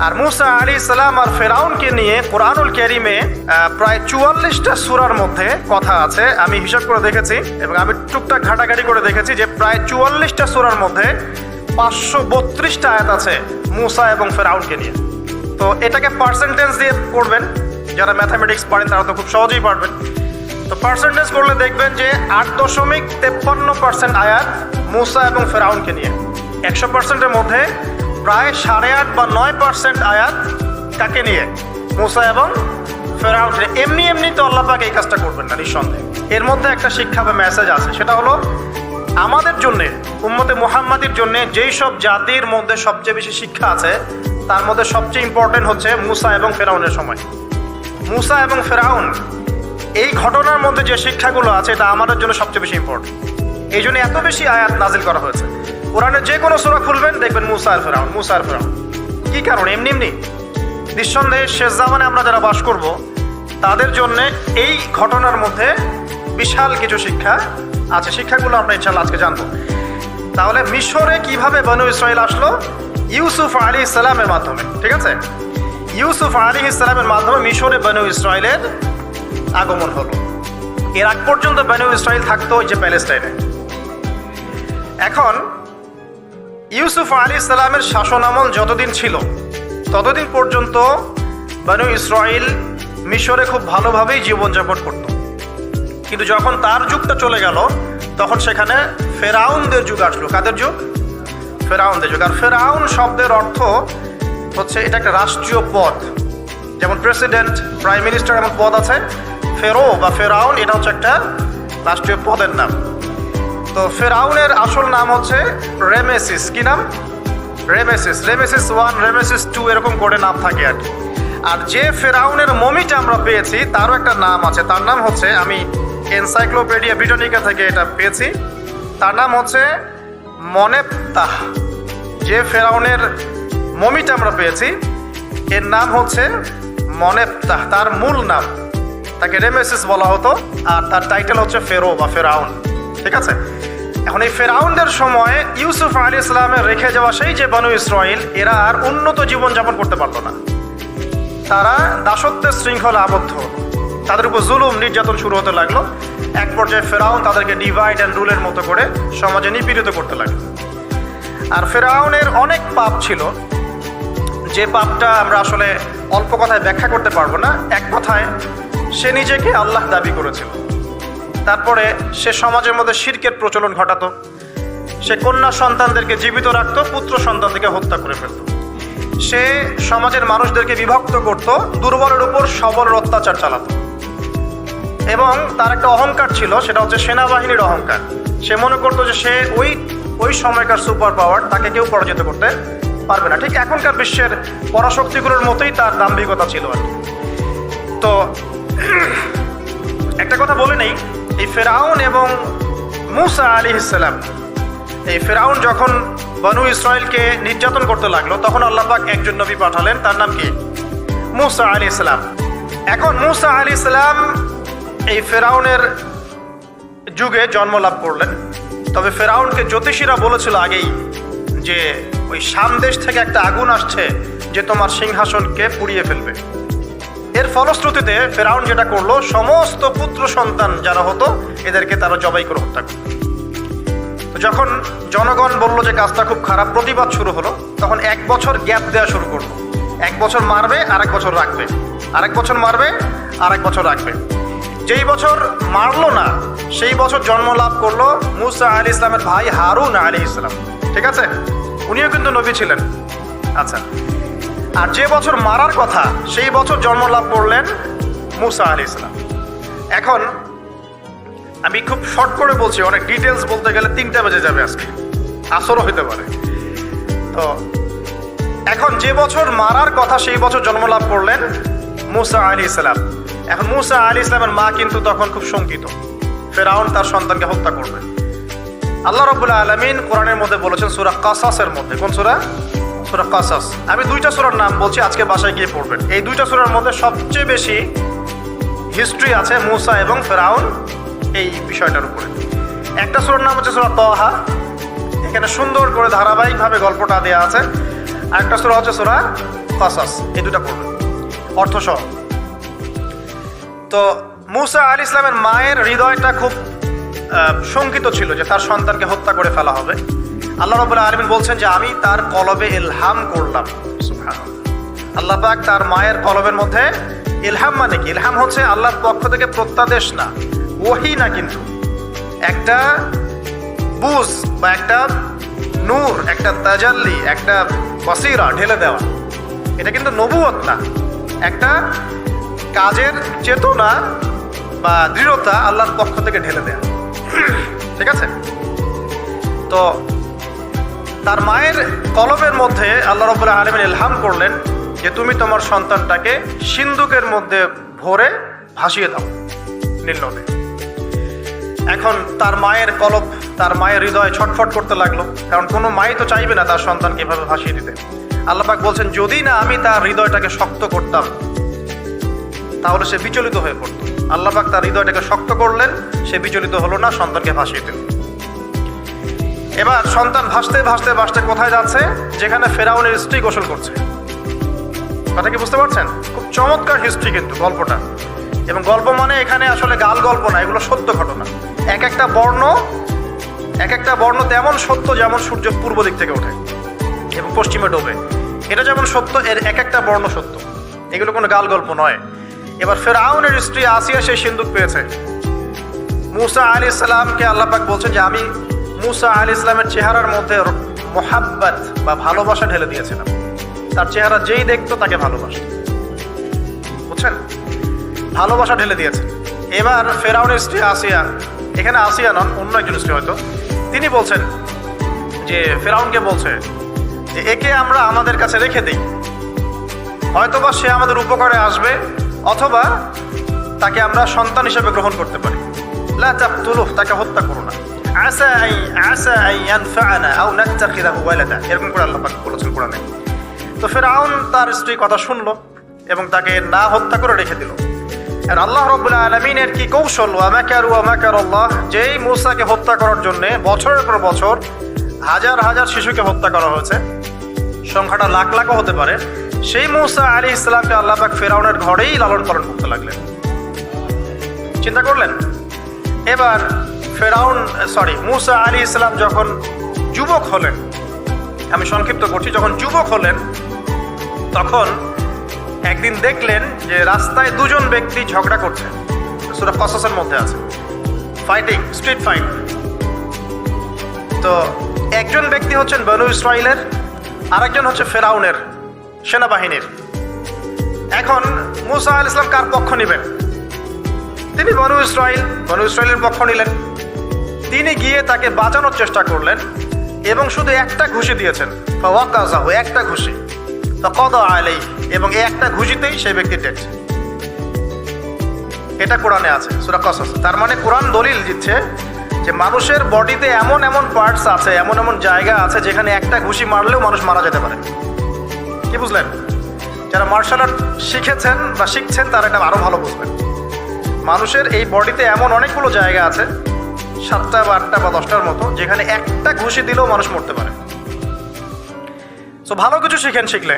আর মুসা আলাইহিস সালাম আর ফেরাউনকে নিয়ে কোরআনুল কারীমে প্রায় 44টা সূরার মধ্যে কথা আছে। আমি হিসাব করে দেখেছি এবং আমি টুকটাক ঘাটাঘাটি করে দেখেছি যে প্রায় 44টা সূরার মধ্যে 532টা আয়াত আছে মুসা এবং ফেরাউনকে নিয়ে। তো এটাকে পার্সেন্টেজ দিয়ে করবেন, যারা ম্যাথামেটিক্স পড়েন তারা তো খুব সহজেই পারবেন। তো পার্সেন্টেজ করলে দেখবেন যে 8.53% আয়াত মুসা এবং ফেরাউনকে নিয়ে। 100%-এর মধ্যে প্রায় 8.5 বা 9% আয়াত কাকে নিয়ে? মুসা এবং ফেরাউনকে। এমনি এমনি তো আল্লাহ পাক এই কাজটা করবেন না নিঃসন্দেহে। এর মধ্যে একটা শিক্ষা বা মেসেজ আছে, সেটা হলো আমাদের জন্যে, উম্মতে মুহাম্মাদির জন্যে যেই সব জাতির মধ্যে সবচেয়ে বেশি শিক্ষা আছে তার মধ্যে সবচেয়ে ইম্পর্টেন্ট হচ্ছে মুসা এবং ফেরাউনের সময়। মুসা এবং ফেরাউন এই ঘটনার মধ্যে যে শিক্ষাগুলো আছে এটা আমাদের জন্য সবচেয়ে বেশি ইম্পর্টেন্ট। এই জন্য এত বেশি আয়াত নাজিল করা হয়েছে। কোরআনের যে কোনো সূরা খুলবেন দেখবেন মুসা আর ফেরাউন, মুসা আর ফেরাউন। কি কারণ? এমনি এমনি নিঃসন্দেহে শেষ জামানে আমরা যারা বাস করব তাদের জন্য এই ঘটনার মধ্যে বিশাল কিছু শিক্ষা আছে। শিক্ষাগুলো আমরা ইনশাআল্লাহ আজকে জানবো। তাহলে মিশরে কিভাবে বনু ইসরাইল আসলো? ইউসুফ আলাইহিস সালামের মাধ্যমে। ঠিক আছে, ইউসুফ আলাইহিস সালামের মাধ্যমে মিশরে বনু ইসরাইলের আগমন হলো। এর আগ পর্যন্ত বনু ইসরাইল থাকতো ওই যে প্যালেস্টাইনে। এখন ইউসুফ আলাইহিস সালামের শাসন আমল যতদিন ছিল ততদিন পর্যন্ত বনু ইসরাইল মিশরে খুব ভালোভাবেই জীবনযাপন করত। কিন্তু যখন তার যুগটা চলে গেল তখন সেখানে ফেরাউনদের যুগ আসলো। কাদের যুগ? ফেরাউনদের যুগ। আর ফেরাউন শব্দের অর্থ হচ্ছে এটা একটা রাষ্ট্রীয় পদ, যেমন প্রেসিডেন্ট, প্রাইম মিনিস্টার এমন পদ আছে। ফেরো বা ফেরাউন এটা হচ্ছে একটা রাষ্ট্রীয় পদের নাম। তো ফেরাউনের আসল নাম হচ্ছে রেমেসিস। কি নাম? রেমেসিস। রেমেসিস 1, রেমেসিস 2 এরকম করে নাম থাকে আর কি। আর যে ফেরাউনের মমিটা আমরা পেয়েছি তারও একটা নাম আছে। তার নাম হচ্ছে, আমি এনসাইক্লোপিডিয়া ব্রিটানিকা থেকে এটা পেয়েছি, তার নাম হচ্ছে মনেপ্তাহ। যে ফেরাউনের মমিটা আমরা পেয়েছি এর নাম হচ্ছে মনেপ্তাহ। তার মূল নাম, তাকে রেমেসিস বলা হতো, আর তার টাইটেল হচ্ছে ফেরো বা ফেরাউন। ঠিক আছে, এখন এই ফেরাউনদের সময় ইউসুফ আলাইহিস সালামের রেখে যাওয়া সেই যে বনু ইসরাইল, এরা আর উন্নত জীবনযাপন করতে পারতো না। তারা দাসত্বের শৃঙ্খলা আবদ্ধ, তাদের উপর জুলুম নির্যাতন শুরু হতে লাগলো। এক পর্যায়ে ফেরাউন তাদেরকে ডিভাইড অ্যান্ড রুলের মতো করে সমাজে নিপীড়িত করতে লাগলো। আর ফেরাউনের অনেক পাপ ছিল, যে পাপটা আমরা আসলে অল্প কথায় ব্যাখ্যা করতে পারবো না। এক কথায় সে নিজেকে আল্লাহ দাবি করেছিল। তারপরে সে সমাজের মধ্যে শিরকের প্রচলন ঘটাতো। সে কন্যা সন্তানদেরকে জীবিত রাখতো, পুত্র সন্তানদেরকে হত্যা করে ফেলত। সে সমাজের মানুষদেরকে বিভক্ত করত, দুর্বলের উপর সবলের অত্যাচার চালাতো। এবং তার একটা অহংকার ছিল, সেটা হচ্ছে সেনাবাহিনীর অহংকার। সে মনে করতো যে সে ওই সময়কার সুপার পাওয়ার, তাকে কেউ পরাজিত করতে পারবে না। ঠিক এখনকার বিশ্বের পরাশক্তিগুলোর মতোই তার দাম্ভিকতা ছিল আর কি। তো একটা কথা বলে নেই, এই ফেরাউন এবং মুসা আলাইহিস সালাম, এই ফেরাউন যখন বনু ইসরাইলকে নির্যাতন করতে লাগলো তখন আল্লাহ পাক একজন নবী পাঠালেন, তার নাম কি? মুসা আলাইহিস সালাম। এখন মুসা আলাইহিস সালাম এই ফেরাউনের যুগে জন্ম লাভ করলেন। তবে ফেরাউনকে জ্যোতিষীরা বলেছিল আগেই যে ওই সামদেশ থেকে একটা আগুন আসছে যে তোমার সিংহাসনকে পুড়িয়ে ফেলবে। এর ফলশ্রুতিতে ফেরাউন যেটা করলো, সমস্ত পুত্র সন্তান যারা হতো এদেরকে তারা জবাই করে হত্যা করল। যখন জনগণ বলল যে কাজটা খুব খারাপ, প্রতিবাদ শুরু হলো, তখন 1 বছর গ্যাপ দেওয়া শুরু করলো। 1 বছর মারবে, আরেক বছর রাখবে, আরেক বছর মারবে, আরেক বছর রাখবে। যেই বছর মারলো না সেই বছর জন্ম লাভ করলো মুসা আলাইহিস সালামের ভাই হারুন আলাইহিস সালাম। ঠিক আছে, উনিও কিন্তু নবী ছিলেন। আচ্ছা, আর যে বছর মারার কথা সেই বছর জন্ম লাভ করলেন মুসা আলাইহিস সালাম। এখন আমি খুব শর্ট করে বলছি, অনেক ডিটেলস বলতে গেলে 3টা বেজে যাবে, আজকে আসরও হইতে পারে। তো এখন যে বছর মারার কথা সেই বছর জন্ম লাভ করলেন মুসা আলাইহিস সালাম। এখন মুসা আলাইহিস সালামের মা কিন্তু তখন খুব শঙ্কিত, ফেরাউন তার সন্তানকে হত্যা করবে। আল্লাহ রাব্বুল আলামিন কোরআনের মধ্যে বলেছেন সূরা কাসাসের মধ্যে। কোন সূরা? সূরা কাসাস। আমি 2টা সূরার নাম বলছি, আজকে বাসায় গিয়ে পড়বেন। এই 2টা সূরার মধ্যে সবচেয়ে বেশি হিস্ট্রি আছে মুসা এবং ফেরাউন এই বিষয়টার উপরে। একটা সূরার নাম হচ্ছে সূরা তাহা, এখানে সুন্দর করে ধারাবাহিকভাবে গল্পটা দেওয়া আছে। আরেকটা সূরা হচ্ছে সূরা কাসাস, এই দুটা পড়বেন অর্থসহ। তো মুসা আলাইহিস সালামের মায়ের হৃদয়টা খুব শঙ্কিত ছিল যে তার সন্তানকে হত্যা করে ফেলা হবে। আল্লাহ রাব্বুল আলামিন বলছেন যে আমি তার কলবে ইলহাম করলাম। সুবহানাল্লাহ, আল্লাহ পাক তার মায়ের কলবের মধ্যে ইলহাম, মানে কি? ইলহাম হচ্ছে আল্লাহর পক্ষ থেকে প্রত্যাদেশ না, ওহী না, কিন্তু একটা বুঝ বা একটা নূর, একটা তাজাল্লি, একটা বসিরা ঢেলে দেওয়া। এটা কিন্তু নবুয়ত না, একটা কাজের চেতনা বা দৃঢ়তা আল্লাহর পক্ষ থেকে ঢেলে দেয়া। ঠিক আছে? তো তার মায়ের কলবের মধ্যে আল্লাহ রাব্বুল আলামিন ইলহাম করলেন যে তুমি তোমার সন্তানটাকে সিন্দুকের মধ্যে ভরে ভাসিয়ে দাও নীল নদে। এখন তার মায়ের কলব, তার মায়ের হৃদয় ছটফট করতে লাগলো, কারণ কোনো মাই তো চাইবে না তার সন্তানকে এভাবে ভাসিয়ে দিতে। আল্লাহ পাক বলছেন যদি না আমি তার হৃদয়টাকে শক্ত করতাম তাহলে সে বিচলিত হয়ে পড়তো। আল্লাহ পাক তার হৃদয়টাকে শক্ত করলেন, সে বিচলিত হলো না, সন্তানকে ভাসিয়ে দিল। এবার সন্তান ভাসতে ভাসতে ভাসতে কোথায় যাচ্ছে? যেখানে ফেরাউনের স্ত্রী গোসল করছে। কথা কি বুঝতে পারছেন? খুব চমৎকার হিস্ট্রি কিন্তু গল্পটা। এবং গল্প মানে এখানে আসলে গাল গল্প না, এগুলো সত্য ঘটনা। এক একটা বর্ণ তেমন সত্য যেমন সূর্য পূর্ব দিক থেকে ওঠে এবং পশ্চিমে ডোবে, এটা যেমন সত্য, এর এক একটা বর্ণ সত্য। এগুলো কোনো গাল গল্প নয়। এবার ফেরাউনের স্ত্রী আসিয়া সেই সিন্দুক পেয়েছে। মুসা আলাইহিস সালামকে আল্লাহ পাক বলছেন যে আমি মুসা আলাইহিস সালামের চেহারার মধ্যে মোহাব্বত বা ভালোবাসা ঢেলে দিয়েছিলাম। তার চেহারা যেই দেখতো তাকে ভালোবাসত। বুঝছেন? ভালোবাসা ঢেলে দিয়েছেন। এবার ফেরাউনের স্ত্রী আসিয়া, এখানে আসিয়া নন, অন্য একজন স্ত্রী হয়তো, তিনি বলছেন যে ফেরাউনকে বলছে যে একে আমরা আমাদের কাছে রেখে দিই, হয়তোবা সে আমাদের উপকারে আসবে, অথবা তাকে আমরা সন্তান হিসেবে গ্রহণ করতে পারি। লা তাকতুলুহু, তাকে হত্যা করো না। আসা আন ইয়ানফা'না আও নাত্তাখিযাহু ওয়ালাদা, এরকম করে আল্লাহ পাক বলেছেন কোরআনে। তো ফেরাউন তার স্ত্রীর কথা শুনলো এবং তাকে না হত্যা করে রেখে দিল। আর আল্লাহ রাব্বুল আলামিনের কি কৌশল! ওয়া মাকারু ওয়া মাকারাল্লাহ, যেই মূসাকে হত্যা করার জন্য বছরের পর বছর হাজার হাজার শিশুকে হত্যা করা হয়েছে, সংখ্যাটা লাখ লাখও হতে পারে, সেই মূসা আলাইহিস সালামকে আল্লাহ পাক ফেরাউনের ঘরেই লালন পালন করতে লাগলেন। চিন্তা করলেন? এবার মূসা আলাইহিস সালাম যখন যুবক হলেন, আমি সংক্ষিপ্ত করছি, যখন যুবক হলেন তখন একদিন দেখলেন যে রাস্তায় দুজন ব্যক্তি ঝগড়া করছে। সূরা কাসাসের মধ্যে আছে, ফাইটিং, স্ট্রিট ফাইট। তো একজন ব্যক্তি হচ্ছেন বনু ইসরাইলের, আরেকজন হচ্ছে ফেরাউনের সেনাবাহিনীর। এখন মূসা আলাইহিস সালাম কার পক্ষ নেবেন? তিনি বনু ইসরাইলের পক্ষ নিলেন। তিনি গিয়ে তাকে বাঁচানোর চেষ্টা করলেন এবং শুধু একটা ঘুষি দিয়েছেন, ফাওয়াকাযাহু, একটা ঘুষি, ফাকাদা আলাইহি, এবং এই একটা ঘুষিতেই সেই ব্যক্তি ডেড। এটা কোরআনে আছে, সূরা কাসাস। তার মানে কোরআন দলিল দিচ্ছে যে মানুষের বডিতে এমন এমন পার্টস আছে, এমন এমন জায়গা আছে যেখানে একটা ঘুষি মারলেও মানুষ মারা যেতে পারে। কি বুঝলেন? যারা মার্শাল আর্ট শিখেছেন বা শিখছেন তারা এটা আরো ভালো বুঝবেন। মানুষের এই বডিতে এমন অনেকগুলো জায়গা আছে, 7টা বা 8টা বা 10টার মতো, যেখানে একটা ঘুষি দিলেও মানুষ মরতে পারে। তো ভালো কিছু শিখেন, শিখলে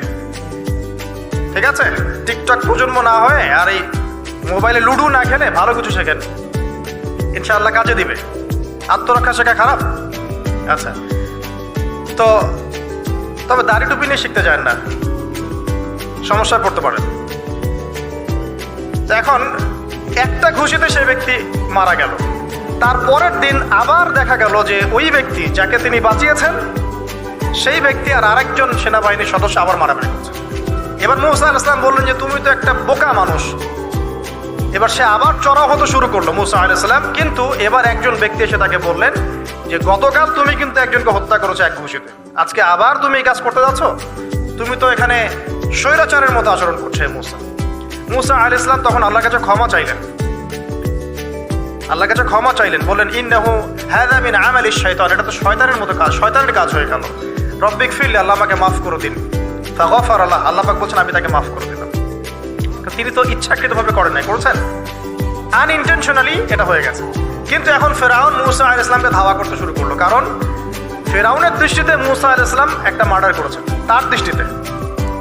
ঠিক আছে। টিকটক প্রজন্ম না হয়ে আর এই মোবাইলে লুডো না খেলে ভালো কিছু শেখেন, ইনশাআল্লাহ কাজে দিবে। আত্মরক্ষা শেখা খারাপ? আচ্ছা, তো তবে দাড়ি টুপি নিয়ে শিখতে চান না, সমস্যায় পড়তে পারেন। এখন একটা ঘুষিতে সেই ব্যক্তি মারা গেল। তারপরের দিন আবার দেখা গেল যে ওই ব্যক্তি যাকে তিনি বাঁচিয়েছেন সেই ব্যক্তি আর আরেকজন সেনাবাহিনীর সদস্য আবার মারামারি করছে। এবার মূসা আলাইহিস সালাম বললেন যে তুমি তো একটা বোকা মানুষ। এবার সে আবার চড়াও হতে শুরু করলো মূসা আলাইহিস সালাম, কিন্তু এবার একজন ব্যক্তি এসে তাকে বললেন যে গতকাল তুমি কিন্তু একজনকে হত্যা করেছো এক ঘুষিতে, আজকে আবার তুমি এই কাজ করতে যাচ্ছ, তুমি তো এখানে স্বৈরাচারের মতো আচরণ করছে। মূসা আলাইহিস সালাম তখন আল্লাহর কাছে ক্ষমা চাইলেন, বললেন ইন্নাহু হাযা মিন আমালিশ শাইতান, এটা তো শয়তানের মতো কাজ, শয়তানের কাজ হয়ে গেল। রব্বিক ফিরলি, আল্লাহ আমাকে মাফ করে দিন। ফাগফার আল্লাহ, আল্লাহ পাক বলছেন আমি তাকে মাফ করে দিলাম। তিনি তো ইচ্ছাকৃতভাবে করেন নাই, করেছেন আনইনটেনশনালি, এটা হয়ে গেছে। কিন্তু এখন ফেরাউন মূসা আলাইহিস সালামকে ধাওয়া করতে শুরু করলো, কারণ ফেরাউনের দৃষ্টিতে মূসা আলাইহিস সালাম একটা মার্ডার করেছেন, তার দৃষ্টিতে।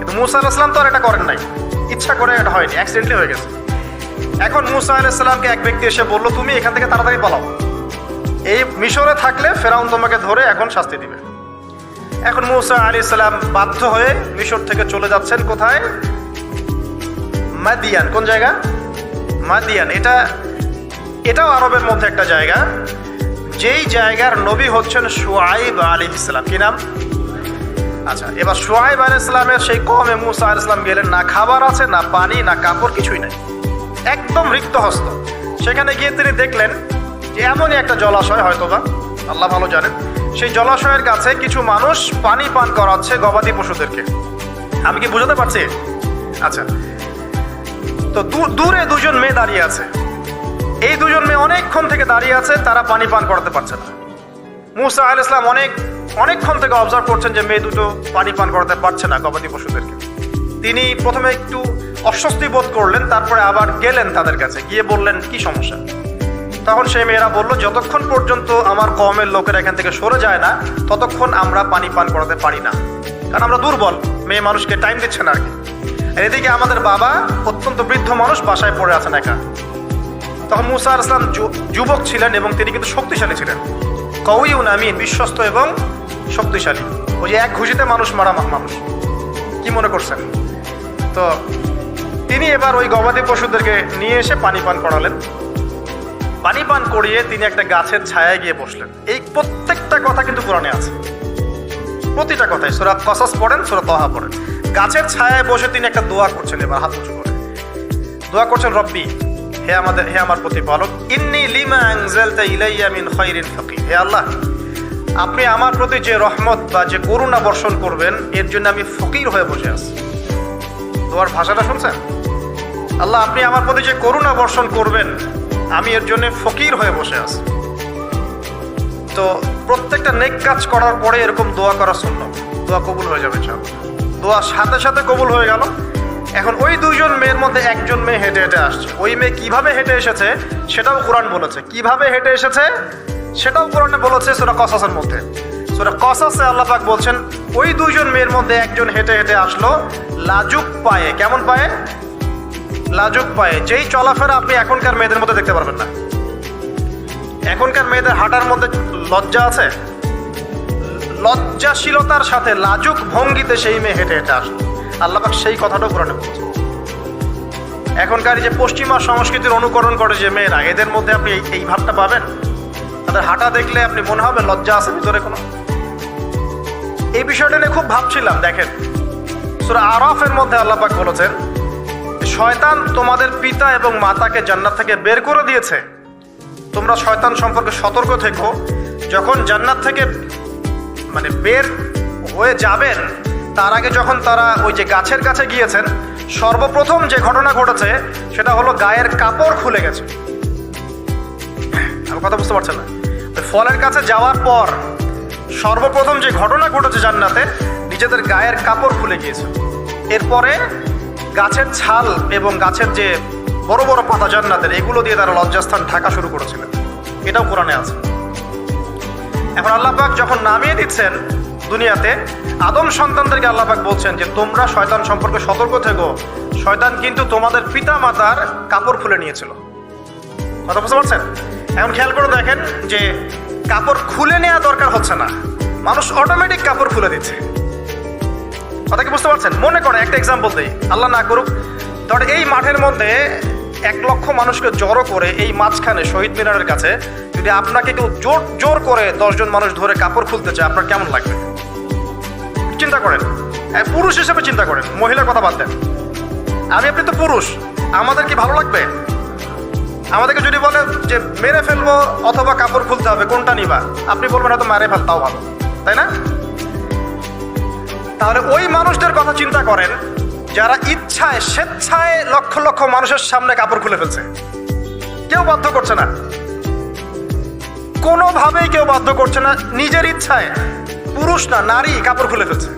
কিন্তু মুসা আলাইহিস সালাম তো আর এটা করেন নাই, ইচ্ছা করে এটা হয়নি, অ্যাক্সিডেন্টলি হয়ে গেছে। এখন মুসা আলাইহিস সালামকে এক ব্যক্তি এসে বললো, তুমি এখান থেকে তাড়াতাড়ি পালাও, এই মিশরে থাকলে ফেরাউন তোমাকে ধরে এখন শাস্তি দিবে। এখন মুসা আলাইহিস সালাম বাধ্য হয়ে মিশর থেকে চলে যাচ্ছেন কোথায়? মাদিয়ান। কোন জায়গা? মাদিয়ান। এটাও আরবের মধ্যে একটা জায়গা, যেই জায়গার নবী হচ্ছেন শুআইব আলাইহিস সালাম। কি নাম? আচ্ছা, এবার শুআইব আলাইহিস সালামের সেই কওমে মুসা আলাইহিস সালাম গেলেন, না খাবার আছে, না পানি, না কাপড়, কিছুই নাই, একদম রিক্ত হস্ত। সেখানে গিয়ে তিনি দেখলেন যে এমনই একটা জলাশয়, হয়তোবা আল্লাহ ভালো জানেন, সেই জলাশয়ের কাছে কিছু মানুষ পানি পান করাচ্ছে গবাদি পশুদেরকে। আমি কি বুঝাতে পারছি? আচ্ছা, তো দূরে দুজন মেয়ে দাঁড়িয়ে আছে, এই দুজন মেয়ে অনেকক্ষণ থেকে দাঁড়িয়ে আছে, তারা পানি পান করাতে পারছে না। মুসা আলাইহিস সালাম অনেকক্ষণ থেকে অবজার্ভ করছেন যে মেয়ে দুটো পানি পান করাতে পারছে না গবাদি পশুদেরকে। তিনি প্রথমে একটু অস্বস্তি বোধ করলেন, তারপরে আবার গেলেন তাদের কাছে, গিয়ে বললেন কি সমস্যা। তখন সেই মেয়েরা বলল, যতক্ষণ পর্যন্ত আমার কওমের লোকেরা এখান থেকে সরে যায় না, ততক্ষণ আমরা পানি পান করাতে পারি না, কারণ আমরা দুর্বল, মেয়ে মানুষকে টাইম দিচ্ছে না আর কি। এদিকে আমাদের বাবা অত্যন্ত বৃদ্ধ মানুষ, বাসায় পড়ে আছেন একা। তখন মুসা আলাইহিস সালাম যুবক ছিলেন এবং তিনি কিন্তু শক্তিশালী ছিলেন, কওয়িউন আমিন, বিশ্বস্ত এবং শক্তিশালী। ওই যে এক ঘুষিতে মানুষ মারা মানুষ, কি মনে করছেন? তো তিনি এবার ওই গবাদি পশুদেরকে নিয়ে এসে পানি পান করালেন। পানি পান করিয়ে তিনি একটা গাছের ছায়ায় গিয়ে বসলেন। এই প্রত্যেকটা কথা কিন্তু কোরআনে আছে, প্রতিটা কথাই। সূরা কসস পড়েন, সূরা তাহা পড়েন। গাছের ছায়ায় বসে তিনি একটা দোয়া করছেন, এবার হাত উঁচু করে দোয়া করছেন, রব্বি, হে আমার প্রতিপালক, ইন্নী লিমা আনজালতা ইলাইয়া মিন খায়রিন ফাকির। হে আল্লাহ, আপনি আমার প্রতি যে রহমত বা যে করুণা বর্ষণ করবেন, এর জন্য আমি ফকির হয়ে বসে আছি। দোয়ার ভাষাটা শুনছেন? আল্লাহ, আপনি আমার প্রতি যে করুণা বর্ষণ করবেন, আমি এর জন্য ফকির হয়ে বসে আছি। তো প্রত্যেকটা নেক কাজ করার পরে এরকম দোয়া করা সুন্নাত, দোয়া কবুল হয়ে যাবে। দোয়া সাথে সাথে কবুল হয়ে গেল। এখন ওই দুইজন মেয়ের মধ্যে একজন মেয়ে হেঁটে হেঁটে আসছে। ওই মেয়ে কিভাবে হেঁটে এসেছে সেটাও কোরআন বলেছে, কিভাবে হেঁটে এসেছে সেটাও কোরআনে বলেছে সূরা কসসের মধ্যে। সূরা কসসে আল্লাহ পাক বলছেন, ওই দুইজন মেয়ের মধ্যে একজন হেঁটে হেঁটে আসলো লাজুক পায়ে। কেমন পায়ে? লাজুক পায়ে। যেই চলাফেরা আপনি এখনকার মেয়েদের মধ্যে দেখতে পারবেন না। এখনকার মেয়েদের হাঁটার মধ্যে লজ্জা আছে, লজ্জাশীলতার সাথে লাজুক ভঙ্গিতে সেই মেয়ে হেঁটে হেঁটে আসলো। আল্লাহ পাক সেই কথাটাও কোরআনে বলছে। এখনকার যে পশ্চিমা সংস্কৃতির অনুকরণ করে যে মেয়েরা, এদের মধ্যে আপনি এই ভাবটা পাবেন। তাদের হাঁটা দেখলে আপনি মনে হবে লজ্জা আছে ভিতরে কোনো। এই বিষয়টা নিয়ে খুব ভাবছিলাম। দেখেন, সূরা আরাফের মধ্যে আল্লাহ পাক বলেছেন, শয়তান তোমাদের পিতা এবং মাতাকে জান্নাত থেকে বের করে দিয়েছে, তোমরা শয়তান সম্পর্কে সতর্ক থেকো। যখন জান্নাত থেকে বের হয়ে যাবেন, তার আগে যখন তারা ওই যে গাছের কাছে গিয়েছেন, সর্বপ্রথম যে ঘটনা ঘটেছে সেটা হলো গায়ের কাপড় খুলে গেছে। আমার কথা বুঝতে পারছেন না? ফলের কাছে যাওয়ার পর সর্বপ্রথম যে ঘটনা ঘটেছে জান্নাতে, নিজেদের গায়ের কাপড় খুলে গিয়েছে। এরপরে গাছের ছাল এবং গাছের যে বড় বড় পাতা জান্নাতের, এগুলো দিয়ে তারা লজ্জাস্থান ঢাকা শুরু করেছিলেন। এটাও কোরআনে আছে। এখন আল্লাহ পাক যখন নামিয়ে দিচ্ছেন দুনিয়াতে, আদম সন্তানদেরকে আল্লাহ পাক বলছেন যে তোমরা শয়তান সম্পর্কে সতর্ক থেকো, শয়তান কিন্তু তোমাদের পিতা মাতার কাপড় খুলে নিয়েছিল। কথা বুঝতে পারছেন? এখন খেয়াল করে দেখেন যে কাপড় খুলে নেওয়া দরকার হচ্ছে না, মানুষ অটোমেটিক কাপড় খুলে দিচ্ছে। কথা কি বুঝতে পারছেন? মনে করে একটা এক্সাম্পল দিই, আল্লাহ না করুক, ধর এই মাঠের মধ্যে 1 লক্ষ মানুষকে জড়ো করে এই মাঝখানে শহীদ মিনারের কাছে যদি আপনাকে কেউ জোর করে 10 জন মানুষ ধরে কাপড় খুলতে চায়, আপনার কেমন লাগবে? চিন্তা করেন, পুরুষ হিসেবে চিন্তা করেন, মহিলার কথা বাদ দেন। আপনি তো পুরুষ, আমাদের কি ভালো লাগবে? আমাদেরকে যদি বলে যে মেরে ফেলবো অথবা কাপড় খুলতে হবে, কোনটা নিবা? আপনি বলবেন হয়তো মেরে ফেলতাও ভালো, তাই না? তাহলে ওই মানুষদের কথা চিন্তা করেন যারা ইচ্ছায় স্বেচ্ছায় লক্ষ লক্ষ মানুষের সামনে কাপড় খুলে ফেলছে। কেউ বাধ্য করছে না, কোনোভাবেই কেউ বাধ্য করছে না, নিজের ইচ্ছায় পুরুষ না নারী কাপড় খুলে ফেলছে।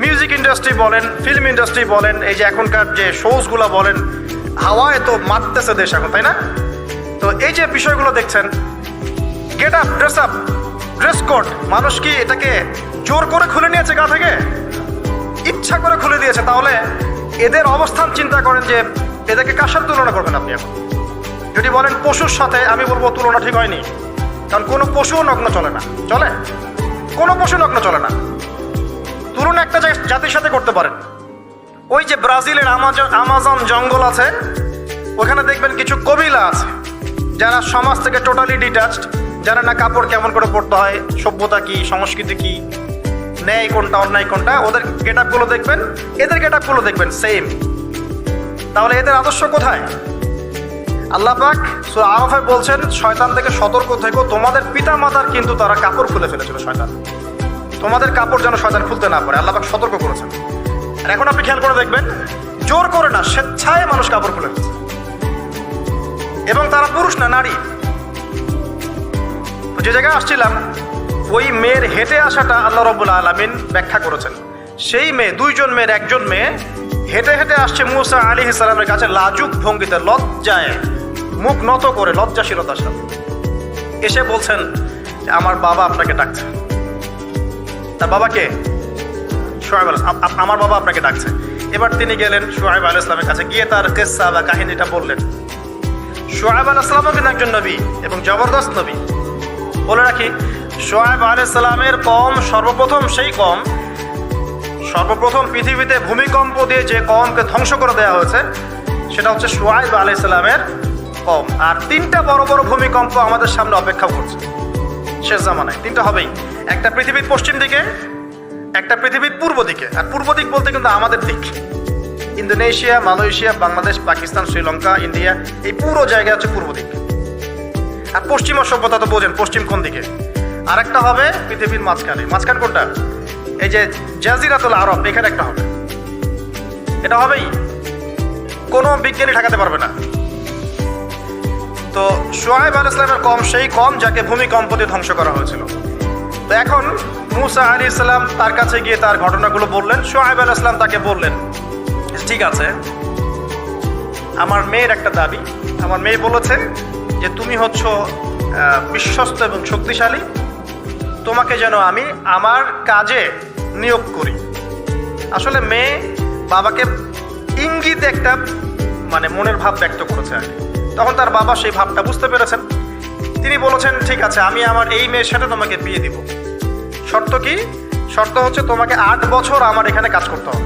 মিউজিক ইন্ডাস্ট্রি বলেন, ফিল্ম ইন্ডাস্ট্রি বলেন, এই যে এখনকার যে শোজগুলো বলেন, হাওয়ায় তো মারতেছে দেশ এখন, তাই না? তো এই যে বিষয়গুলো দেখছেন, গেট আপ, ড্রেস কোড, মানুষ কি এটাকে জোর করে খুলে নিয়েছে গা থেকে? ইচ্ছা করে খুলে দিয়েছে, তাহলে এদের অবস্থান চিন্তা করেন যে এদেরকে কার সাথে তুলনা করবেন আপনি এখন? যদি বলেন পশুর সাথে, আমি বলবো তুলনা ঠিক হয়নি, কারণ কোনো পশু নগ্ন চলে না। চলে? কোনো পশু নগ্ন চলে না। তুলনা একটা জাতির সাথে করতে পারেন। ওই যে ব্রাজিলের আমাজন জঙ্গল আছে, ওখানে দেখবেন কিছু কবিলা আছে যারা সমাজ থেকে টোটালি ডিটাচড, যারা না কাপড় কেমন করে পরতে হয়, সভ্যতা কি, সংস্কৃতি কি, ন্যায় কোনটা অন্যায় কোনটা, ওদের গেট আপগুলো দেখবেন, এদের গেট আপগুলো দেখবেন সেম। তাহলে এদের আদর্শ কোথায়? আল্লাহ পাক সূরা আরাফে বলছেন, শয়তান থেকে সতর্ক থেকো, তোমাদের পিতা মাতার কিন্তু তারা কাপড় খুলে ফেলেছিল শয়তান, তোমাদের কাপড় যেন শয়তান খুলতে না পারে, আল্লাহ পাক সতর্ক করেছেন। আর এখন আপনি খেয়াল করে দেখবেন, জোর করে না, স্বেচ্ছায় মানুষ কাপড় খুলে ফেলছে, এবং তারা পুরুষ না, নারী। যে জায়গায় আসছিলাম, ওই মেয়ের হেঁটে আসাটা আল্লাহ রাব্বুল আলামিন ব্যাখ্যা করেছেন। সেই মেয়ে, দুইজন মেয়ের একজন মেয়ে হেঁটে হেঁটে আসছে মূসা আলাইহিস সালামের কাছে লাজুক ভঙ্গিতে, লজ্জায় মুখ নত করে, লজ্জাশীলতার সাথে এসে বলছেন যে আমার বাবা আপনাকে ডাকছে। তার বাবাকে? শুআয়ব আলাইহিস সালাম, আমার বাবা আপনাকে ডাকছে। এবার তিনি গেলেন শুআয়ব আলাইহিস সালামের কাছে, গিয়ে তার কিসসা বা কাহিনীটা বললেন। শুআয়ব আলাইহিস সালামও কিন্তু একজন নবী এবং জবরদস্ত নবী। বলে রাখি, শুআয়ব আলাইহিস সালামের কওম সর্বপ্রথম সেই কওম, সর্বপ্রথম পৃথিবীতে ভূমিকম্প দিয়ে যে কওমকে ধ্বংস করে দেওয়া হয়েছে সেটা হচ্ছে শুআয়ব আলাইহিস সালামের কওম। আর তিনটা বড় বড় ভূমিকম্প আমাদের সামনে অপেক্ষা করছে শেষ জামানায়। তিনটা হবেই, একটা পৃথিবীর পশ্চিম দিকে, একটা পৃথিবীর পূর্ব দিকে। আর পূর্ব দিক বলতে কিন্তু আমাদের দিক, Indonesia, Malaysia, Bangladesh, Pakistan, Sri Lanka, India, এই পুরো জায়গা হচ্ছে পূর্ব দিক। আর পশ্চিমা সভ্যতা তো বোঝেন পশ্চিম কোন দিকে। আর একটা হবে পৃথিবীর মাঝখানে। মাঝখান কোনটা? এই যে জাজিরাতুল আরব, এখানে একটা হবে। এটা হবেই, কোনো বিজ্ঞানী ঠেকাতে পারবে না। তো শুআয়ব আলাইহিস সালামের কওম সেই কওম যাকে ভূমিকম্প দিয়ে ধ্বংস করা হয়েছিল। তো এখন মূসা আলাইহিস সালাম তার কাছে গিয়ে তার ঘটনাগুলো বললেন। শুআয়ব আলাইহিস সালাম তাকে বললেন, ঠিক আছে, আমার মেয়ের একটা দাবি। আমার মেয়ে বলেছে যে তুমি হচ্ছ বিশ্বস্ত এবং শক্তিশালী, তোমাকে যেন আমি আমার কাজে নিয়োগ করি। আসলে মেয়ে বাবাকে ইঙ্গিত একটা মানে মনের ভাব ব্যক্ত করেছে আর কি। তখন তার বাবা সেই ভাবটা বুঝতে পেরেছেন। তিনি বলেছেন, ঠিক আছে, আমি আমার এই মেয়ের সাথে তোমাকে বিয়ে দিব। শর্ত কি? শর্ত হচ্ছে তোমাকে 8 বছর আমার এখানে কাজ করতে হবে।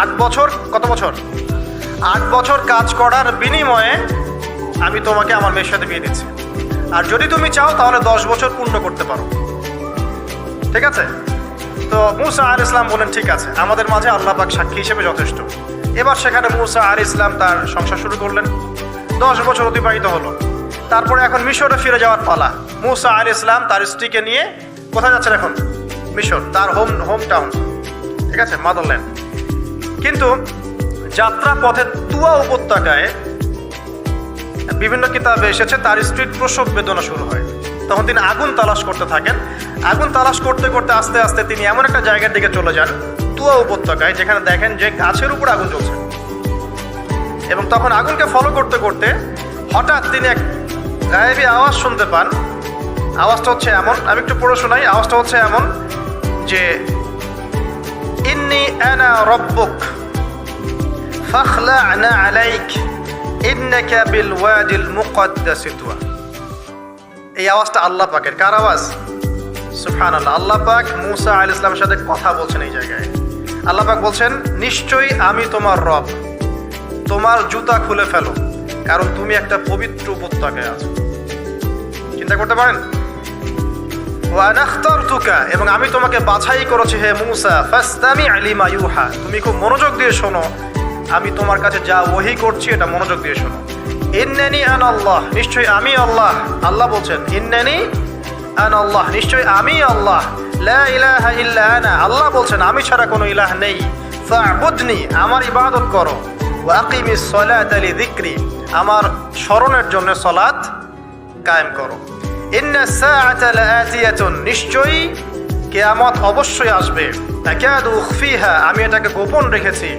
8 বছর, কত বছর? 8 বছর কাজ করার বিনিময়ে আমি তোমাকে আমার মেয়ের সাথে বিয়ে দিচ্ছি। আর যদি তুমি চাও তাহলে 10 বছর পূর্ণ করতে পারো। ঠিক আছে? তো মূসা আলাইহিস সালাম বলেন, ঠিক আছে, আমাদের মাঝে আল্লাহ পাক সাক্ষী হিসেবে যথেষ্ট। এবার সেখানে মূসা আলাইহিস সালাম তার সংসার শুরু করলেন। 10 বছর অতিবাহিত হলো। তারপরে এখন মিশরে ফিরে যাওয়ার পালা। মূসা আলাইহিস সালাম তার স্ত্রীকে নিয়ে কোথায় যাচ্ছেন এখন? মিশর, তার হোম টাউন। ঠিক আছে, মাদারল্যান্ড। কিন্তু যাত্রা পথে তুয়া উপত্যকায় বিভিন্ন কিতাবে এসেছে তার স্ত্রীর প্রসব বেদনা শুরু হয়। তখন তিনি আগুন তালাশ করতে থাকেন। আগুন তালাশ করতে করতে আস্তে আস্তে তিনি এমন একটা জায়গার দিকে চলে যান, তুয়া উপত্যকায়, যেখানে দেখেন যে গাছের উপর আগুন জ্বলছে। এবং তখন আগুনকে ফলো করতে করতে হঠাৎ তিনি এক গায়েবী আওয়াজ শুনতে পান। আওয়াজটা হচ্ছে এমন, আমি একটু পড়ে শোনাই। আওয়াজটা হচ্ছে এমন যে, ইন্নী আনা রব্বুক ফাখলা'না আলাইক ইন্নাকা বিল ওয়াদিল মুকদ্দাস তুয়া। এই আওয়াজটা আল্লাহ পাকের। কার আওয়াজ? সুবহানাল্লাহ। আল্লাহ পাক মূসা আলাইহিস সালামের সাথে কথা বলছেন এই জায়গায়। আল্লাহ পাক বলছেন, নিশ্চয়ই আমি তোমার রব, তোমার জুতা খুলে ফেলো, কারণ তুমি একটা পবিত্র উপত্যকায় আছো। চিন্তা করতে পারেন? ওয়া আনা ইখতারতুকা, এবং আমি তোমাকে বাছাই করেছি হে মূসা, ফাসতামি' লিমা ইউহা, তুমি খুব মনোযোগ দিয়ে শোনো, আমি তোমার কাছে যা ওহী করছি এটা মনোযোগ দিয়ে শোনো। ইন্নানি আনা আল্লাহ, নিশ্চয়ই আমি আল্লাহ। আল্লাহ বলছেন, ইন্নানি আনা আল্লাহ, নিশ্চয়ই আমি আল্লাহ। লা ইলাহা ইল্লা আনা, আল্লাহ বলছেন আমি ছাড়া কোনো ইলাহ নেই। ফা'বুদনি, আমার ইবাদত করো। ওয়া আকিমিস সালাতা লিযিকরি, আমার স্মরণের জন্য সালাত কায়েম করো। ইন্নাস সাআতা লাআতিয়াতুন, নিশ্চয়ই কিয়ামত অবশ্যই আসবে। আকাদু উখফিহা, আমি এটাকে গোপন রেখেছি।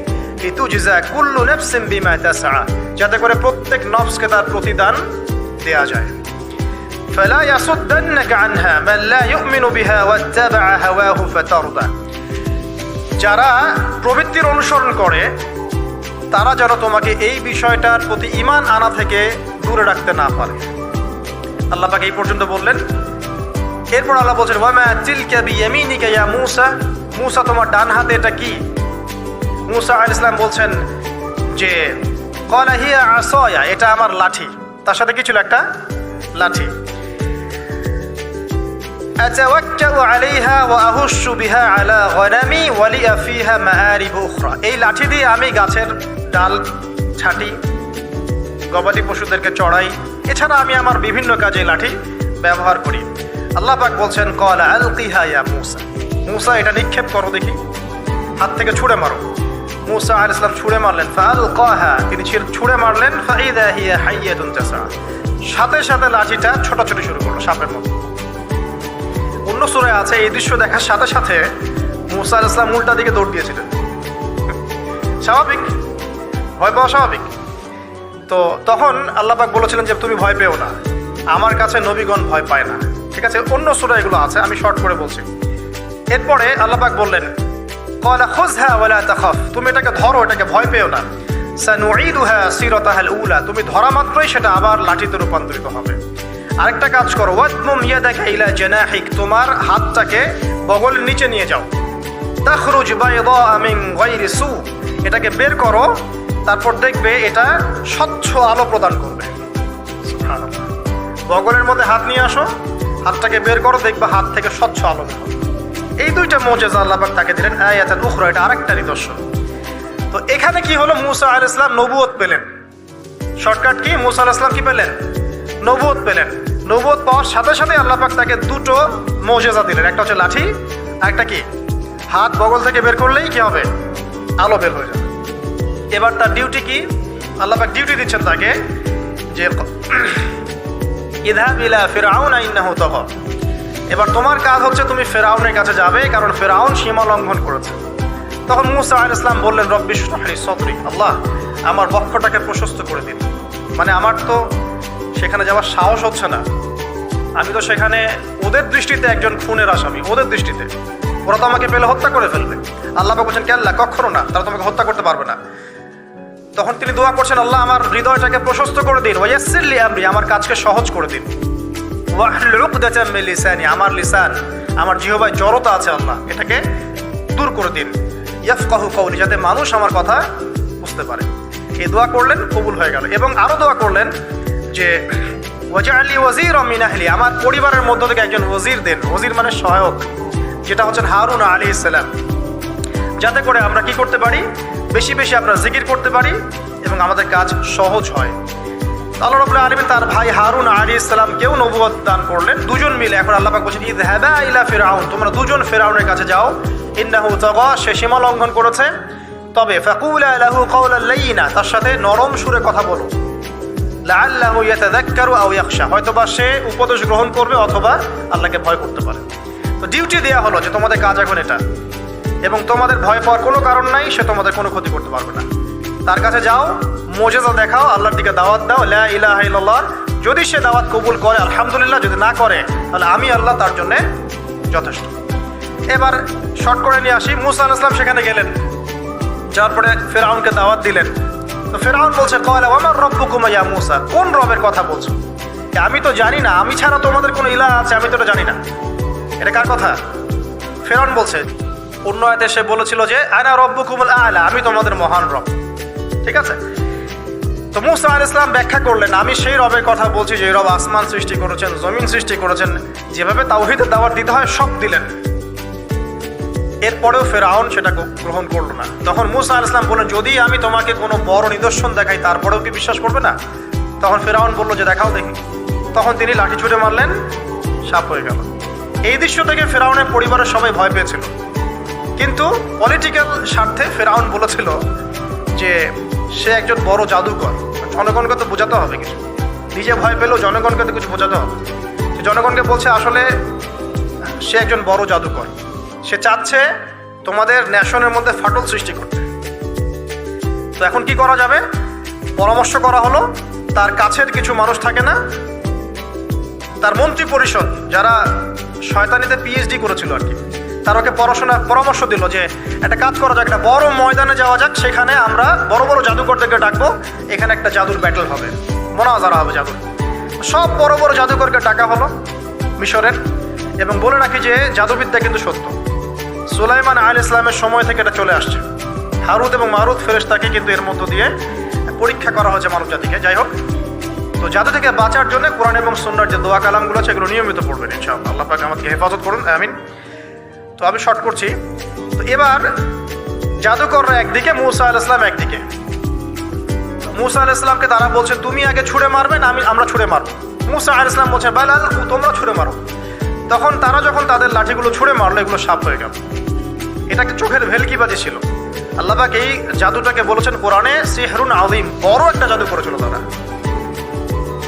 লিতুজজা কুল্লু নাফসিন বিমা তাসআ, যাতে করে প্রত্যেক নফসকে তার প্রতিদান দেয়া যায়। ফালা ইয়াসুদ্দান্নাকা আনহা মান লা ইউমিনু বিহা ওয়াত্তাবা'a হাওয়াহু ফাতারদা, যারা প্রবৃত্তির অনুসরণ করে তারা যেন তোমাকে এই বিষয়টার প্রতি ঈমান আনা থেকে দূরে রাখতে না পারে। আল্লাহ পাক এই পর্যন্ত বললেন। এরপর আল্লাহ বলছেন ওয়ামা তিলকা বিয়ামিনিকা ইয়া মূসা, মূসা তোমার ডান হাতে এটা কি? মূসা আলাইহিস সালাম বলছেন যে ক্বালা হিয়া আসায়া, এটা আমার লাঠি। তার সাথে কি ছিল? একটা লাঠি। আতাওয়াক্কাউ আলাইহা ওয়া আহুশু বিহা আলা গনামি ওয়া লিয়া ফিহা মাআরিব উখরা, এই লাঠি দিয়ে আমি গাছের ডাল ছাঁটি, গবাদি পশুদেরকে চড়াই, এছাড়া আমি আমার বিভিন্ন কাজে লাঠি ব্যবহার করি। আল্লাহ পাক বলছেন ক্বালা আলকিহা ইয়া মূসা, মূসা এটা নিক্ষেপ করো দেখি, হাত থেকে ছুঁড়ে মারো। মূসা আলাইহিস সালাম ছুঁড়ে মারলেন, ফাআলকাহা, তিনি ছুঁড়ে মারলেন, ফাইদা হিয়া হাইয়াতুন তাসা, সাথে সাথে লাঠিটা ছোটাছুটি শুরু করলো সাপের মতো। অন্য সূরায় আছে এই দৃশ্য দেখার সাথে সাথে মূসা আলাইহিস সালাম উল্টা দিকে দৌড় দিয়েছিলেন। স্বাভাবিক, ভয় পাওয়া স্বাভাবিক। তো তখন আল্লাহ পাক বলেছিলেন যে তুমি ভয় পেও না, আমার কাছে নবীগণ ভয় পায় না। ঠিক আছে, অন্য সূরা এগুলো আছে, আমি শর্ট করে বলছি। এরপরে আল্লাহ পাক বললেন ক্বালা খুযহা ওয়া লা তাখাফ, তুমি এটাকে ধরো, এটাকে ভয় পেও না। সানুঈদুহা সিরাতাহাল উলা, তুমি ধরা মাত্রই সেটা আবার লাঠিতে রূপান্তরিত হবে। আরেকটা কাজ করো, ওয়াদমুম ইয়াদাকা ইলা জানাহিক, তোমার হাতটাকে বগলের নিচে নিয়ে যাও। তাখরুজ বাইদা মিন গায়রি সু, এটাকে বের করো, তারপর দেখবে এটা স্বচ্ছ আলো প্রদান করবে। সুবহানাল্লাহ, বগলের মধ্যে হাত নিয়ে আসো, হাতটাকে বের করো, দেখবে হাত থেকে স্বচ্ছ আলো বের হবে। এই দুইটা মুজিজা আল্লাহ পাক তাকে দিলেন। আয়াতুল উখরা, এটা আরেকটা নিদর্শন। তো এখানে কি হলো? মূসা আলাইহিস সালাম নবুয়ত পেলেন। Shortcut key? মূসা আলাইহিস সালাম কি পেলেন? নবুয়ত পেলেন। নবুয়ত পাওয়ার সাথে সাথে আল্লাহ পাক তাকে দুটো মুজিজা দিলেন, একটা হচ্ছে লাঠি, আরেকটা কি? হাত বগল থেকে বের করলেই কি হবে? আলো বের হয়ে যাবে। এবার তার ডিউটি কি? আল্লাহ পাক ডিউটি দিচ্ছেন তাকে যে ইযহাব ইলা ফিরআউন ইন্নাহু তাগা, এবার তোমার কাজ হচ্ছে তুমি ফেরাউনের কাছে যাবে, কারণ ফেরাউন সীমা লঙ্ঘন করেছে। তখন মূসা আলাইহিস সালাম বললেন রব্বি ইশরাহ লি সাদরি, আল্লাহ আমার বক্ষটাকে প্রশস্ত করে দিন। মানে আমার তো সেখানে যাওয়ার সাহস হচ্ছে না, আমি তো সেখানে ওদের দৃষ্টিতে একজন খুনের আসামি, ওদের দৃষ্টিতে ওরা তো আমাকে পেলে হত্যা করে ফেলবে। আল্লাহ পাক বলছেন কেল্লা, কখনো না, তারা তোমাকে হত্যা করতে পারবে না। তখন তিনি দোয়া করছেন আল্লাহ আমার হৃদয়টাকে প্রশস্ত করে দিন, ওয়াইয়াসসির লি আমরি, আমার কাজকে সহজ করে দিন, ওয়াহলুল উকদাতাম মিন লিসানি, আমার লিসান, আমার জিহ্বায় জড়তা আছে আল্লাহ, এটাকে দূর করে দিন, ইয়াফকাহু কওলি, যাতে মানুষ আমার কথা বুঝতে পারে। এই দোয়া করলেন, কবুল হয়ে গেল। এবং আরো দোয়া করলেন যে ওয়াজআলি ওয়াজিরাম মিন আহলি, আমার পরিবারের মধ্য থেকে একজন ওজির দেন। ওজির মানে সহায়ক, যেটা হচ্ছেন হারুন আলাইহিস সালাম, যাতে করে আমরা কি করতে পারি? বেশি বেশি আমরা জিকির করতে পারি এবং আমাদের কাজ সহজ হয়। আল্লাহ রাব্বুল আলামিন তার ভাই হারুন আলাইহিস সালামকেও নবুয়ত দান করলেন, দুজন মিলে। এখন আল্লাহ পাক বলেছেন ইযহাবা ইলা ফিরআউন, তোমরা দুজন ফিরআউনের কাছে যাও, ইন্নাহু তাগা, সে সীমা লঙ্ঘন করেছে, তবে ফাকুলা লাহু কাওলান লাইয়িনা, তার সাথে নরম সুরে কথা বলো, লাআল্লাহু ইয়াতাযাক্কারু আও ইয়াখশা, হয়তোবা সে উপদেশ গ্রহণ করবে অথবা আল্লাহকে ভয় করতে পারে। তো ডিউটি দেয়া হলো যে তোমাদের কাজ এখন এটা, এবং তোমাদের ভয় পাওয়ার কোনো কারণ নাই, সে তোমাদের কোনো ক্ষতি করতে পারবে না। তার কাছে যাও, মুজিজা দেখাও, আল্লাহর দিকে দাওয়াত দাও, লা ইলাহা ইল্লাল্লাহ। যদি সে দাওয়াত কবুল করে আলহামদুলিল্লাহ, যদি না করে তাহলে আমি আল্লাহ তার জন্য যথেষ্ট। এবার শর্ট করে নিয়ে আসি, মূসা আলাইহিস সালাম সেখানে গেলেন, যাওয়ার পরে ফিরআউনকে দাওয়াত দিলেন। তো ফিরআউন বলছে ক্বালা ওয়া মান রাব্বুকুমা ইয়া মূসা, কোন রবের কথা বলছো? আমি তো জানি না, আমি ছাড়া তোমাদের কোনো ইলাহ আছে আমি তো এটা জানি না, এটা কার কথা? ফিরআউন বলছে, অন্য আয়াতে সে বলেছিল যে আনা রব্বুকুমুল আ'লা, আমি তোমাদের মহান রব। ঠিক আছে, তো মূসা আলাইহিস সালাম ব্যাখ্যা করলেন আমি সেই রবের কথা বলছি যে রব আসমান সৃষ্টি করেছেন, জমিন সৃষ্টি করেছেন, যেভাবে তাওহীদের দাওয়াত দিতে হয় সব দিলেন। এরপরেও ফিরআউন সেটা গ্রহণ করলো না। তখন মূসা আলাইহিস সালাম বললেন যদি আমি তোমাকে কোনো বড় নিদর্শন দেখাই তারপরেও কি বিশ্বাস করবে না? তখন ফিরআউন বলল যে দেখাও দেখি। তখন তিনি লাঠি ছুঁড়ে মারলেন, সাপ হয়ে গেল। এই দৃশ্য থেকে ফিরআউনের পরিবারের সবাই ভয় পেয়েছিল, কিন্তু পলিটিক্যাল স্বার্থে ফিরআউন বলেছিল যে সে একজন বড় জাদুকর, জনগণকে তো বোঝাতে হবে কিছু, নিজে ভয় পেলেও জনগণকে তো কিছু বোঝাতে হবে। সে জনগণকে বলছে আসলে সে একজন বড় জাদুকর, সে চাচ্ছে তোমাদের ন্যাশনের মধ্যে ফাটল সৃষ্টি করতে। তো এখন কি করা যাবে? পরামর্শ করা হলো, তার কাছের কিছু মানুষ থাকে না, তার মন্ত্রী পরিষদ যারা শয়তানিতে পিএইচডি করেছিল আর কি, তার ওকে পরামর্শ দিল যে একটা কাজ করা যাক, একটা বড় ময়দানে যাওয়া যাক, সেখানে আমরা বড় বড় জাদুকরদেরকে ডাকবো, এখানে একটা জাদুর ব্যাটল হবে, মোনাজারা হবে জাদুর। সব বড় বড় জাদুকরকে ডাকা হলো মিশরের। এবং বলে রাখি যে জাদুবিদ্যা কিন্তু সত্য, সুলাইমান আলাইহিস সালামের সময় থেকে এটা চলে আসছে। হারুত এবং মারুত ফেরেশতাকে কিন্তু এর মধ্য দিয়ে পরীক্ষা করা হয়েছে মানব জাতিকে। যাই হোক, তো জাদু থেকে বাঁচার জন্য কোরআন এবং সুন্নাহর যে দোয়া কালামগুলো আছে এগুলো নিয়মিত পড়বেন ইনশাআল্লাহ। আল্লাহ পাক আমাদেরকে হেফাজত করুন, আমিন। তো আমি শর্ট করছি। তো এবার জাদুকররা একদিকে, মূসা আলাইহিস সালাম একদিকে। মূসা আলাইহিস সালামকে তারা বলছে তুমি আগে ছুঁড়ে মারবে না আমরা ছুঁড়ে মারবো। মূসা আলাইহিস সালাম বলছে বালাল তোমরা ছুঁড়ে মারো। তখন তারা যখন তাদের লাঠিগুলো ছুঁড়ে মারলো, এগুলো সাপ হয়ে গেল। এটা একটা চোখের ভেলকিবাজি ছিল। আল্লাহ পাক এই জাদুটাকে বলেছেন কোরআনে সিহরুন আযীম, বড় একটা জাদু করেছিল তারা।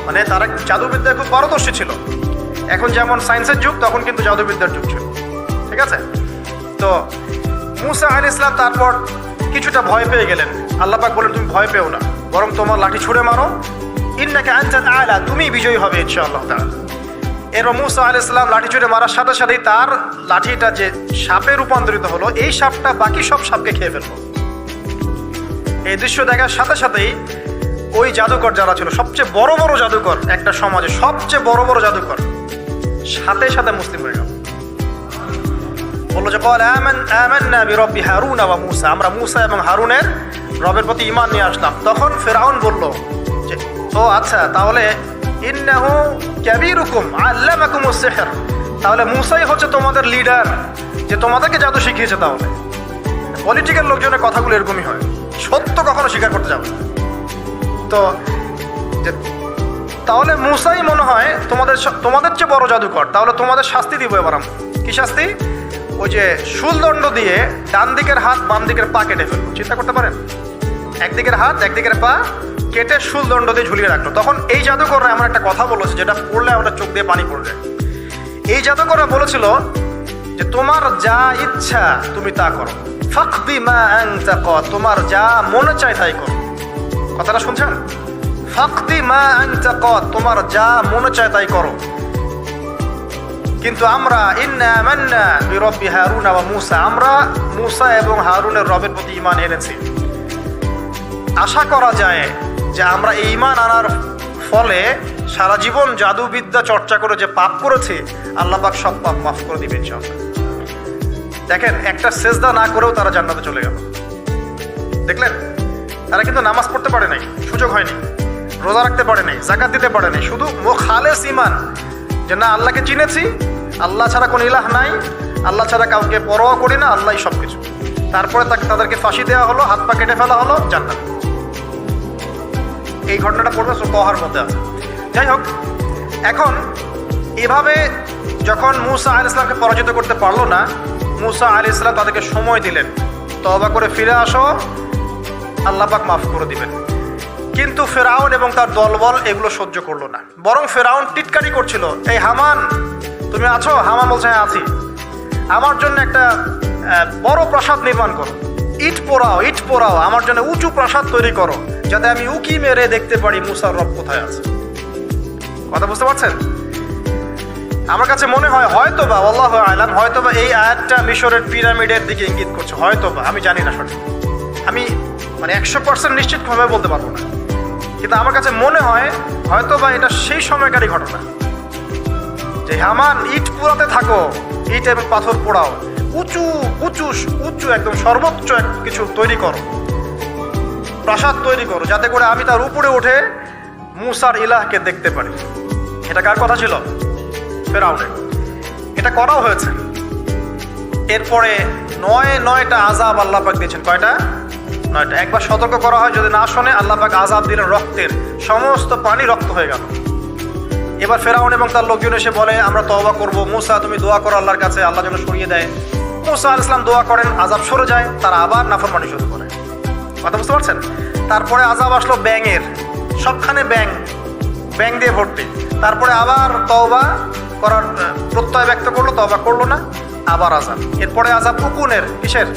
মানে তারা জাদুবিদ্যায় খুব পারদর্শী ছিল। এখন যেমন সায়েন্সের যুগ, তখন কিন্তু জাদুবিদ্যার যুগ ছিল, ঠিক আছে? তো মূসা আলাইহিস সালাম তারপর কিছুটা ভয় পেয়ে গেলেন। আল্লাহ পাক বলেন তুমি ভয় পেও না, বরং তোমার লাঠি ছুঁড়ে মারো, ইন্নাকা আনতাল আ'লা, তুমি বিজয়ী হবে ইনশাআল্লাহ তাআলা। এরপর মূসা আলাইহিস সালাম লাঠি ছুঁড়ে মারার সাথে সাথেই তার লাঠিটা যে সাপে রূপান্তরিত হলো, এই সাপটা বাকি সব সাপকে খেয়ে ফেললো। এই দৃশ্য দেখার সাথে সাথেই ওই জাদুকর যারা ছিল, সবচেয়ে বড় বড় জাদুকর, একটা সমাজে সবচেয়ে বড় বড় জাদুকর, সাথে সাথে মুসলিম হয়ে গেল। বললো যে আমান্না বিরব্বি হারুন ওয়া মূসা, আমরা মূসা এবং হারুনের রবের প্রতি ঈমান নিয়ে আসলাম। তখন ফিরআউন বলল যে ও আচ্ছা, তাহলে ইন্নাহু কাবীরুকুম আল্লামাকুমুস সিহর, তাহলে মূসাই হচ্ছে তোমাদের লিডার, যে তোমাদেরকে জাদু শিখিয়েছে। তাহলে পলিটিক্যাল লোকজনের কথাগুলো এরকমই হয়, সত্য কখনো স্বীকার করতে যাবে না। তো তাহলে মূসাই মনে হয় তোমাদের চেয়ে বড় জাদুকর, তাহলে তোমাদের শাস্তি দিব এবার আমরা। কি শাস্তি? ওই যে শুলদণ্ড দিয়ে ডান দিকের হাত বাম দিকের পা কেটে ফেলবো। চিন্তা করতে পারেন, একদিকের হাত একদিকের পা কেটে শুলদণ্ড দিয়ে ঝুলিয়ে রাখলো। তখন এই জাদুকররা এমন একটা কথা বলেছে যেটা পড়লে আমাদের চোখ দিয়ে পানি পড়ে যায়। এই জাদুকররা বলেছিল যে তোমার যা ইচ্ছা তুমি তা করো, ফাকদি মা আনতা ক, তোমার যা মনে চায় তাই করো। কথাটা শুনছেন? ফাকদি মা আনতা ক, তোমার যা মনে চায় তাই করো। কিন্তু আমরা ইন্না আমান্না বিরব্বি হারুন ওয়া মূসা, আমরা মূসা এবং হারুনের রবের প্রতি ঈমান এনেছি। আশা করা যায় যে আমরা এই ঈমান আনার ফলে সারা জীবন জাদুবিদ্যা চর্চা করে যে পাপ করেছি, আল্লাহ পাক সব পাপ মাফ করে দিবেন ইনশাআল্লাহ। দেখেন, একটা সেজদা না করেও তারা জান্নাতে চলে গেল। দেখলেন, তারা কিন্তু নামাজ পড়তে পারে নাই, সুযোগ হয়নি, রোজা রাখতে পারে নাই, যাকাত দিতে পারে নাই, শুধু খালেস ঈমান যে না আল্লাহকে চিনেছি, আল্লাহ ছাড়া কোনো ইলাহ নাই, আল্লাহ ছাড়া কাউকে পরোয়া করি না, আল্লাহই সব কিছু। তারপরে তাদেরকে ফাঁসি দেওয়া হলো, হাত পা কেটে ফেলা হলো, জান্নাত। এই ঘটনাটা পড়বে তহার মধ্যে আছে। যাই হোক, এখন এভাবে যখন মূসা আলাইহিস সালামকে পরাজিত করতে পারলো না, মূসা আলাইহিস সালাম তাদেরকে সময় দিলেন, তওবা করে ফিরে আসো, আল্লাহ পাক মাফ করে দিবেন। কিন্তু ফেরাউন এবং তার দলবল এগুলো সহ্য করলো না, বরং ফেরাউন টিটকারি করছিল, এই হামান তুমি আছো? হামান বলছে হ্যাঁ আছি। আমার জন্য একটা বড় প্রাসাদ নির্মাণ করো, ইট পোড়াও, আমার জন্য উঁচু প্রাসাদ তৈরি করো, যাতে আমি উকি মেরে দেখতে পারি মূসার রব কোথায় আছে। কথা বুঝতে পারছেন? আমার কাছে মনে হয় হয়তোবা, আল্লাহু আ'লাম, হয়তোবা এই আয়াতটা মিশরের পিরামিডের দিকে ইঙ্গিত করছে, হয়তোবা, আমি জানি না সঠিক, আমি মানে 100% নিশ্চিতভাবে বলতে পারবো না, কিন্তু আমার কাছে মনে হয় হয়তোবা এটা সেই সময়কারই ঘটনা যে হামান ইট পোড়াতে থাকো, ইট এবং পাথর পোড়াও, উঁচু উঁচু উঁচু একদম সর্বোচ্চ কিছু তৈরি করো, প্রাসাদ তৈরি করো, যাতে করে আমি তার উপরে উঠে মূসার ইলাহকে দেখতে পারি। এটা কার কথা ছিল? ফেরাউনের। এটা করাও হয়েছে। এরপরে 9টা আযাব আল্লাহ পাক দিয়েছেন। কয়টা? 9টা। একবার সতর্ক করা হয়, যদি না শোনে আল্লাহ পাক আযাব দিলেন, রক্তের সমস্ত পানি রক্ত হয়ে গেল। এবার ফেরাউন এবং তার লোকজন এসে বলে আমরা তওবা করব, মূসা তুমি দোয়া করো আল্লাহর কাছে, আল্লাহ যেন সরিয়ে দেয়। মূসা আলাইহিস সালাম দোয়া করেন, আযাব সরে যায়, তারা আবার নাফরমানি শুরু করে। কথা বুঝতে পারছেন? তারপরে আযাব আসলো ব্যাঙের, সবখানে ব্যাঙ দিয়ে ভর্তি। তারপরে আবার তওবা করার প্রত্যয় ব্যক্ত করলো, তওবা করলো না, আবার আযাব। এরপরে আযাব উকুনের, কিসের?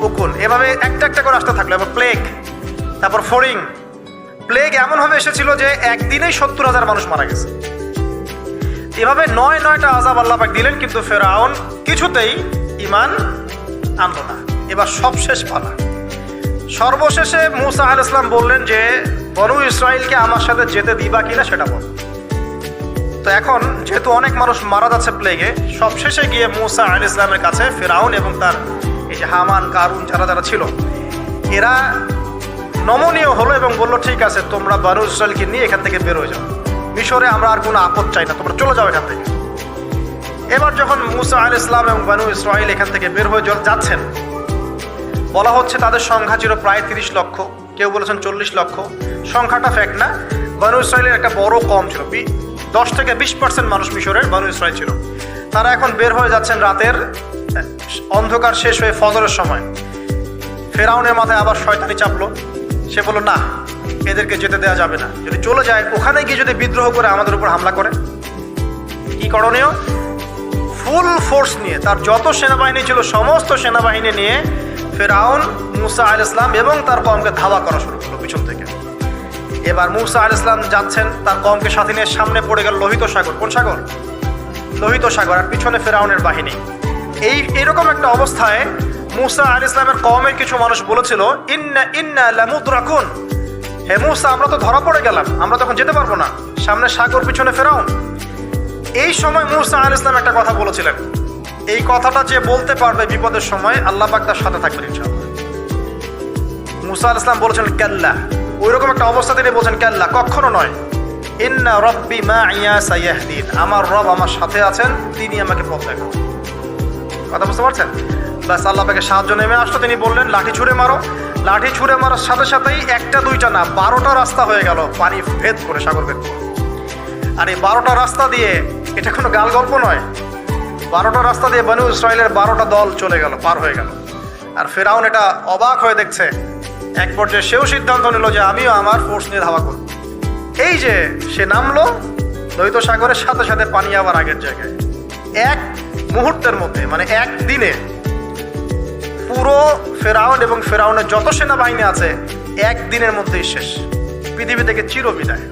উকুন। এভাবে একটা একটা করে আসতে থাকলো। এবার প্লেগ, তারপর ফড়িং। প্লেগ এমনভাবে এসেছিল যে একদিনেই 70,000 মানুষ মারা গেছে। এভাবে 9টা আযাব আল্লাহ পাক দিলেন, কিন্তু ফেরাউন কিছুতেই ঈমান আনলো না। এবার সবশেষ পালা। সর্বশেষে মূসা আলাইহিস সালাম বললেন যে বনু ইসরাইলকে আমার সাথে যেতে দিবা কিনা সেটা বল। তো এখন যেহেতু অনেক মানুষ মারা যাচ্ছে প্লেগে, সবশেষে গিয়ে মূসা আলাইহিস সালামের কাছে ফিরআউন এবং তার এই যে হামান, কারুন যারা ছিল, এরা নমনীয় হলো এবং বললো ঠিক আছে, তোমরা বনু ইসরাইলকে নিয়ে এখান থেকে বের হয়ে যাও, মিশরে আমরা আর কোনো আপদ চাই না, তোমরা চলে যাও এখান থেকে। এবার যখন মূসা আলাইহিস সালাম এবং বনু ইসরাইল এখান থেকে বের হয়ে যাচ্ছেন, বলা হচ্ছে তাদের সংখ্যা ছিল প্রায় 30 লক্ষ, কেউ বলেছেন 40 লক্ষ। সংখ্যাটা ফ্যাক্ট না। বনু ইসরাইলের একটা বড় কম ছিল, 10 থেকে 20% মানুষ মিশরের বনু ইসরাইল ছিল। তারা এখন বের হয়ে যাচ্ছেন রাতের অন্ধকার শেষ হয়ে ফজরের সময়। ফেরাউনের মাথায় আবার শয়তানি চাপলো। সে বলল না, এদেরকে যেতে দেওয়া যাবে না, যদি চলে যায় ওখানে গিয়ে যদি বিদ্রোহ করে আমাদের উপর হামলা করে, কি করণীয়? ফুল ফোর্স নিয়ে, তার যত সেনাবাহিনী ছিল সমস্ত সেনাবাহিনী নিয়ে ফেরাউন মূসা আলাইহিস সালাম এবং তার কওমকে ধাওয়া করা শুরু করলো পিছন থেকে। এবার মূসা আলাইহিস সালাম যাচ্ছেন, তার কওমকে সাথে নিয়ে সামনে পড়ে গেল লোহিত সাগর। কোন সাগর? লোহিত সাগর। আর পিছনে ফেরাউনের বাহিনী। এইরকম একটা অবস্থায় মূসা আলাইহিস সালামের কওমের কিছু মানুষ বলেছিল, ইন্না লামুদরাকুন, হে মূসা আমরা তো ধরা পড়ে গেলাম, আমরা তখন যেতে পারবো না, সামনে সাগর পিছনে ফেরাউন। এই সময় মূসা আলাইহিস সালাম একটা কথা বলেছিলেন, এই কথাটা যে বলতে পারবে বিপদের সময় আল্লাহ পাক তার সাথে থাকবেন ইনশাআল্লাহ। মূসা আলাইহিস সালাম বলেছেন কাল্লা, ওইরকম একটা অবস্থা তিনি বলছেন কাল্লা, কখনো নয়। ইন্না রাব্বি মাইয়া সায়াহদিন, আমার রব আমার সাথে আছেন, তিনি আমাকে পথ দেখাবেন। কথা বুঝতে পারছেন? ব্যাস আল্লাহ পাকের সাহায্য নেমে আসলো। তিনি বললেন লাঠি ছুঁড়ে মারো। লাঠি ছুঁড়ে মারার সাথে সাথেই একটা দুইটা না 12টা রাস্তা হয়ে গেল, পানি ভেদ করে, সাগর ভেদ করে। আর এই 12টা রাস্তা দিয়ে, এটা কোনো গাল গল্প নয়, 12টা রাস্তা দিয়ে বনু ইসরাইলের 12টা দল চলে গেল, পার হয়ে গেল। আর ফেরাউন এটা অবাক হয়ে দেখছে। এক পর্যায়ে সেও সিদ্ধান্ত নিল যে আমিও আমার ফোর্স নিয়ে ধাওয়া করব। এই যে সে নামলো লোহিত সাগরের সাথে সাথে পানি আবার আগের জায়গায়। এক মুহূর্তের মধ্যে, মানে একদিনে পুরো ফেরাউন এবং ফেরাউনের যত সেনাবাহিনী আছে একদিনের মধ্যেই শেষ, পৃথিবী থেকে চিরবিদায়।